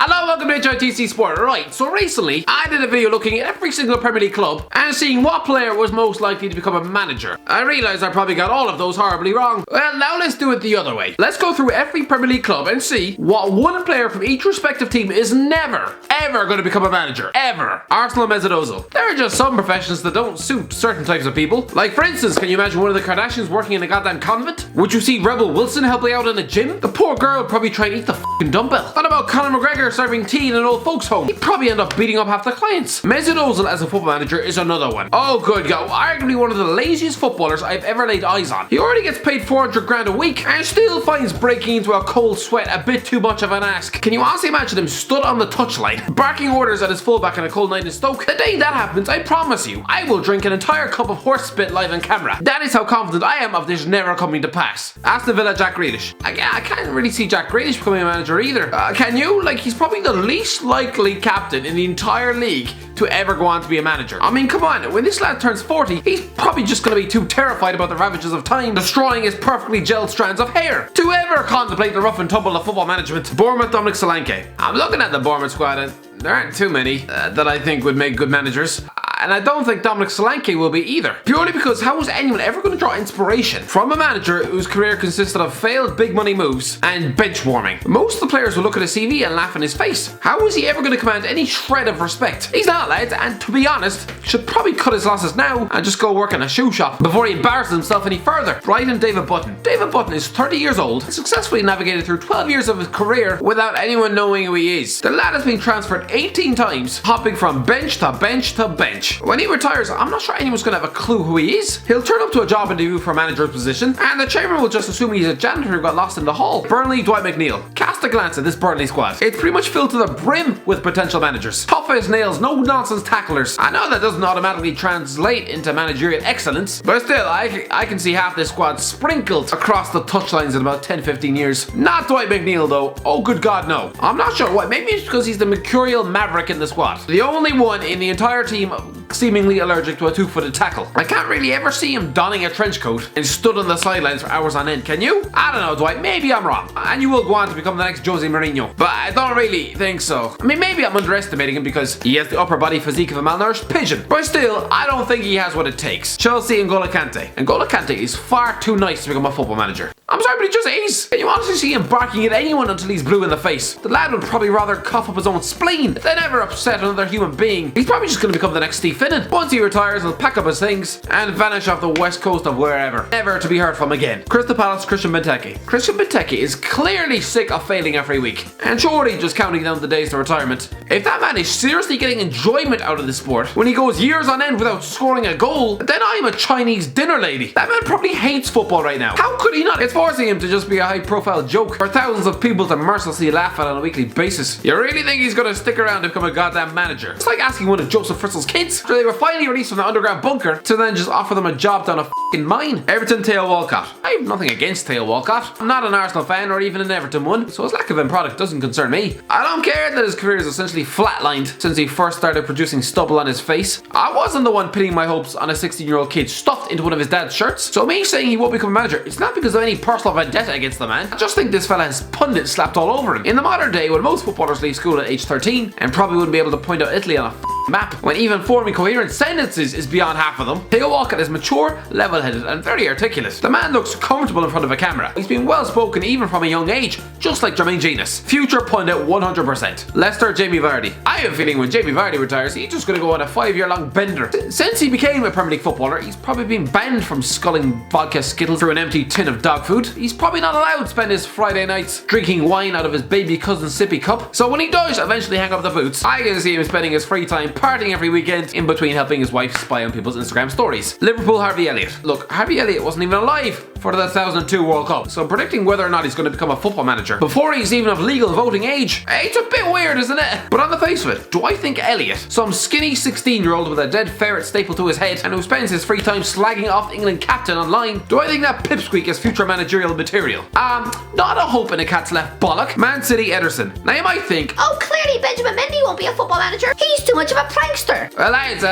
Hello, welcome to HITC Sport. Right, so recently I did a video looking at every single Premier League club and seeing what player was most likely to become a manager. I realised I probably got all of those horribly wrong. Well, now let's do it the other way. Let's go through every Premier League club and see what one player from each respective team is never, ever going to become a manager. Ever. Arsenal, Mesut, Özil. There are just some professions that don't suit certain types of people. Like, for instance, can you imagine one of the Kardashians working in a goddamn convent? Would you see Ravel Morrison helping out in a gym? The poor girl would probably try and eat the f***ing dumbbell. What about Conor McGregor serving tea in an old folks home? He'd probably end up beating up half the clients. Mesut Özil as a football manager is another one. Oh good God, arguably one of the laziest footballers I've ever laid eyes on. He already gets paid 400 grand a week and still finds breaking into a cold sweat a bit too much of an ask. Can you honestly imagine him stood on the touchline, barking orders at his fullback on a cold night in Stoke? The day that happens, I promise you, I will drink an entire cup of horse spit live on camera. That is how confident I am of this never coming to pass. Aston Villa, Jack Grealish. I can't really see Jack Grealish becoming a manager either. Can you? Like, he's probably the least likely captain in the entire league to ever go on to be a manager. I mean, come on, when this lad turns 40, he's probably just going to be too terrified about the ravages of time destroying his perfectly gelled strands of hair to ever contemplate the rough and tumble of football management. Bournemouth, Dominic Solanke. I'm looking at the Bournemouth squad and there aren't too many that I think would make good managers. And I don't think Dominic Solanke will be either. Purely because how was anyone ever going to draw inspiration from a manager whose career consisted of failed big money moves and bench warming? Most of the players will look at his CV and laugh in his face. How is he ever going to command any shred of respect? He's not, lads, and to be honest, should probably cut his losses now and just go work in a shoe shop before he embarrasses himself any further. Brighton, David Button. David Button is 30 years old and successfully navigated through 12 years of his career without anyone knowing who he is. The lad has been transferred 18 times, hopping from bench to bench to bench. When he retires, I'm not sure anyone's going to have a clue who he is. He'll turn up to a job interview for a manager's position, and the chairman will just assume he's a janitor who got lost in the hall. Burnley, Dwight McNeil. Cast a glance at this Burnley squad. It's pretty much filled to the brim with potential managers. Tough as nails, no nonsense tacklers. I know that doesn't automatically translate into managerial excellence, but still, I can see half this squad sprinkled across the touchlines in about 10-15 years. Not Dwight McNeil though. Oh good God, no. I'm not sure why. Maybe it's because he's the mercurial maverick in the squad. The only one in the entire team seemingly allergic to a two-footed tackle. I can't really ever see him donning a trench coat and stood on the sidelines for hours on end, can you? I don't know, Dwight, maybe I'm wrong. And you will go on to become the next Jose Mourinho. But I don't really think so. I mean, maybe I'm underestimating him because he has the upper body physique of a malnourished pigeon. But still, I don't think he has what it takes. Chelsea and Kante. And Kante is far too nice to become a football manager. I'm sorry, but he just is. Can you honestly see him barking at anyone until he's blue in the face? The lad would probably rather cough up his own spleen than ever upset another human being. He's probably just going to become the next Steve Finnan. Once he retires, he'll pack up his things and vanish off the west coast of wherever, never to be heard from again. Crystal Palace, Kante and Benteke. Kante and Benteke is clearly sick of failing every week, and surely just counting down the days to retirement. If that man is seriously getting enjoyment out of the sport when he goes years on end without scoring a goal, then I'm a Chinese dinner lady. That man probably hates football right now. How could he not? It's forcing him to just be a high-profile joke for thousands of people to mercilessly laugh at on a weekly basis. You really think he's gonna stick around to become a goddamn manager? It's like asking one of Joseph Fritzl's kids after they were finally released from the underground bunker to then just offer them a job down a f***ing mine. Everton, Theo Walcott. I have nothing against Theo Walcott. I'm not an Arsenal fan or even an Everton one, so his lack of end product doesn't concern me. I don't care that his career is essentially flatlined since he first started producing stubble on his face. I wasn't the one pinning my hopes on a 16-year-old kid stuffed into one of his dad's shirts, so me saying he won't become a manager, it's not because of any personal vendetta against the man. I just think this fella has pundits slapped all over him. In the modern day, when most footballers leave school at age 13 and probably wouldn't be able to point out Italy on a map, when even forming coherent sentences is beyond half of them, Theo Walcott is mature, level-headed and very articulate. The man looks comfortable in front of a camera. He's been well spoken even from a young age, just like Jermaine Genius. Future pundit 100%. Leicester, Jamie Vardy. I have a feeling when Jamie Vardy retires, he's just going to go on a 5-year-long bender. Since he became a Premier League footballer, he's probably been banned from sculling vodka skittles through an empty tin of dog food. He's probably not allowed to spend his Friday nights drinking wine out of his baby cousin's sippy cup. So when he does eventually hang up the boots, I can see him spending his free time partying every weekend in between helping his wife spy on people's Instagram stories. Liverpool, Harvey Elliott. Look, Harvey Elliott wasn't even alive for the 2002 World Cup, so predicting whether or not he's going to become a football manager before he's even of legal voting age, it's a bit weird, isn't it? But on the face of it, do I think Elliott, some skinny 16-year-old with a dead ferret stapled to his head and who spends his free time slagging off the England captain online, do I think that pipsqueak is future managerial material? Not a hope in a cat's left bollock. Man City, Ederson. Now you might think, oh, clearly Benjamin Mendy won't be a football manager. He's too much of a prankster. Well, lads,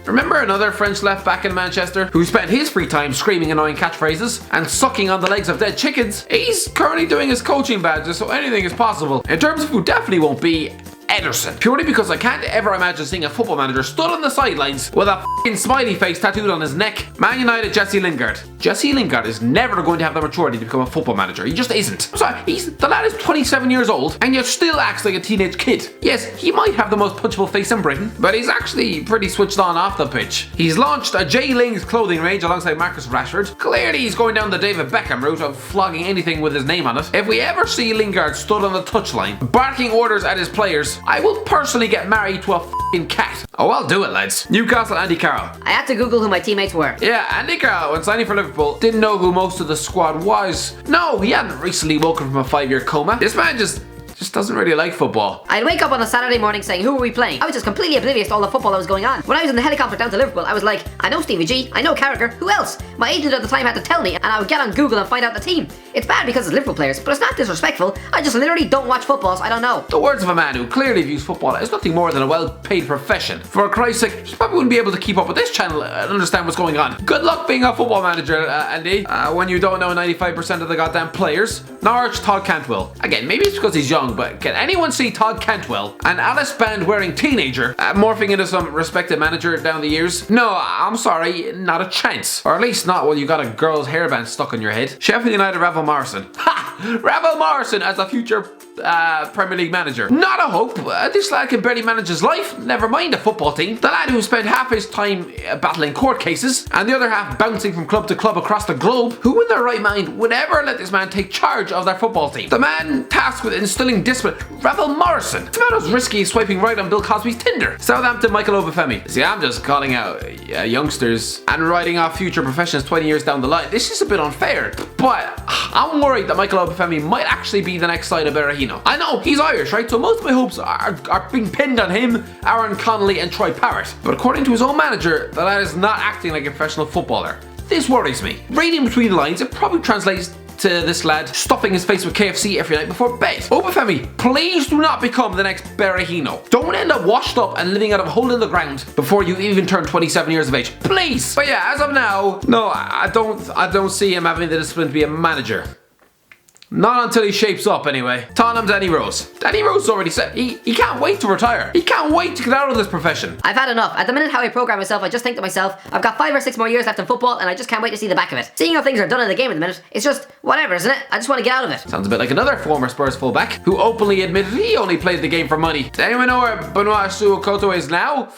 Remember another French left back in Manchester who spent his free time screaming annoying catchphrases and sucking on the legs of dead chickens? He's currently doing his coaching badges, so anything is possible. In terms of who definitely won't be, Ederson. Purely because I can't ever imagine seeing a football manager stood on the sidelines with a f***ing smiley face tattooed on his neck. Man United Jesse Lingard. Jesse Lingard is never going to have the maturity to become a football manager. He just isn't. I'm sorry, the lad is 27 years old and yet still acts like a teenage kid. Yes, he might have the most punchable face in Britain, but he's actually pretty switched on off the pitch. He's launched a J-Lings clothing range alongside Marcus Rashford. Clearly he's going down the David Beckham route of flogging anything with his name on it. If we ever see Lingard stood on the touchline, barking orders at his players, I will personally get married to a f***ing cat. Oh, I'll do it, lads. Newcastle Andy Carroll. I had to Google who my teammates were. Yeah, Andy Carroll, when signing for Liverpool, didn't know who most of the squad was. No, he hadn't recently woken from a 5-year coma. This man just doesn't really like football. I'd wake up on a Saturday morning saying, who are we playing? I was just completely oblivious to all the football that was going on. When I was in the helicopter down to Liverpool, I was like, I know Stevie G, I know Carragher, who else? My agent at the time had to tell me, and I would get on Google and find out the team. It's bad because it's Liverpool players, but it's not disrespectful. I just literally don't watch football, so I don't know. The words of a man who clearly views football as nothing more than a well-paid profession. For Christ's sake, you probably wouldn't be able to keep up with this channel and understand what's going on. Good luck being a football manager, Andy, when you don't know 95% of the goddamn players. Norwich Todd Cantwell. Again, maybe it's because he's young, but can anyone see Todd Cantwell, an Alice band wearing teenager, morphing into some respected manager down the years? No, I'm sorry, not a chance. Or at least not while you got a girl's hairband stuck on your head. Sheffield United Ravel Morrison. Ha! Ravel Morrison as a future Premier League manager. Not a hope. This lad can barely manage his life, never mind a football team. The lad who spent half his time battling court cases and the other half bouncing from club to club across the globe. Who in their right mind would ever let this man take charge of their football team? The man tasked with instilling discipline, Ravel Morrison. It's about as risky as swiping right on Bill Cosby's Tinder. Southampton Michael Obafemi. See, I'm just calling out youngsters and writing off future professions 20 years down the line. This is a bit unfair, but I'm worried that Michael Obafemi might actually be the next side of Berahino. I know, he's Irish, right? So most of my hopes are being pinned on him, Aaron Connolly and Troy Parrott. But according to his own manager, the lad is not acting like a professional footballer. This worries me. Reading between the lines, it probably translates to this lad stuffing his face with KFC every night before bed. Obafemi, please do not become the next Berahino. Don't end up washed up and living out of a hole in the ground before you even turn 27 years of age. Please! But yeah, as of now, no, I don't see him having the discipline to be a manager. Not until he shapes up, anyway. Tottenham Danny Rose. Danny Rose already said he can't wait to retire. He can't wait to get out of this profession. I've had enough. At the minute how I program myself, I just think to myself, I've got 5 or 6 more years left in football and I just can't wait to see the back of it. Seeing how things are done in the game at the minute, it's just whatever, isn't it? I just want to get out of it. Sounds a bit like another former Spurs fullback who openly admitted he only played the game for money. Does anyone know where Benoit Suokoto is now?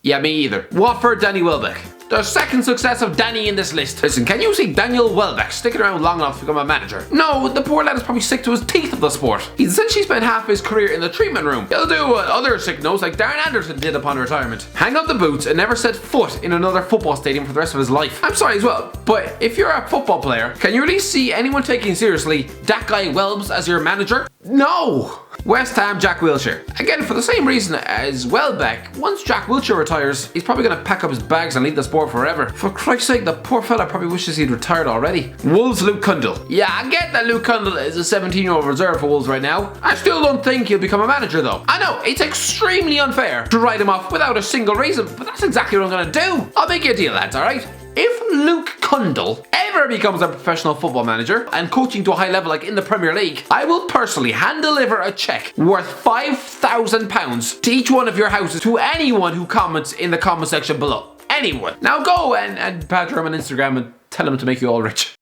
Yeah, me either. Watford Danny Welbeck. The second success of Danny in this list. Listen, can you see Daniel Welbeck sticking around long enough to become a manager? No, the poor lad is probably sick to his teeth of the sport. He's essentially spent half his career in the treatment room. He'll do what other sick-nos like Darren Anderson did upon retirement. Hang up the boots and never set foot in another football stadium for the rest of his life. I'm sorry as well, but if you're a football player, can you really see anyone taking seriously that guy Welbs as your manager? No! West Ham Jack Wilshere. Again, for the same reason as Welbeck, once Jack Wilshere retires, he's probably going to pack up his bags and leave the sport forever. For Christ's sake, the poor fella probably wishes he'd retired already. Wolves Luke Cundle. Yeah, I get that Luke Cundle is a 17-year-old reserve for Wolves right now. I still don't think he'll become a manager though. I know, it's extremely unfair to write him off without a single reason, but that's exactly what I'm going to do. I'll make you a deal, lads, alright? If Luke Cundle ever becomes a professional football manager and coaching to a high level like in the Premier League, I will personally hand deliver a cheque worth £5,000 to each one of your houses to anyone who comments in the comment section below. Anyone. Now go and badger him on Instagram and tell him to make you all rich.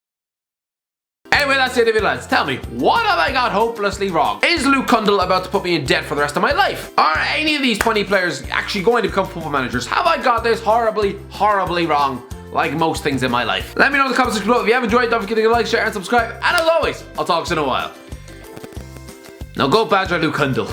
Anyway, that's it, lads. Tell me, what have I got hopelessly wrong? Is Luke Cundle about to put me in debt for the rest of my life? Are any of these 20 players actually going to become football managers? Have I got this horribly, horribly wrong? Like most things in my life. Let me know in the comments below. If you have enjoyed, don't forget to like, share, and subscribe. And as always, I'll talk to you in a while. Now go badger Luke Cundle.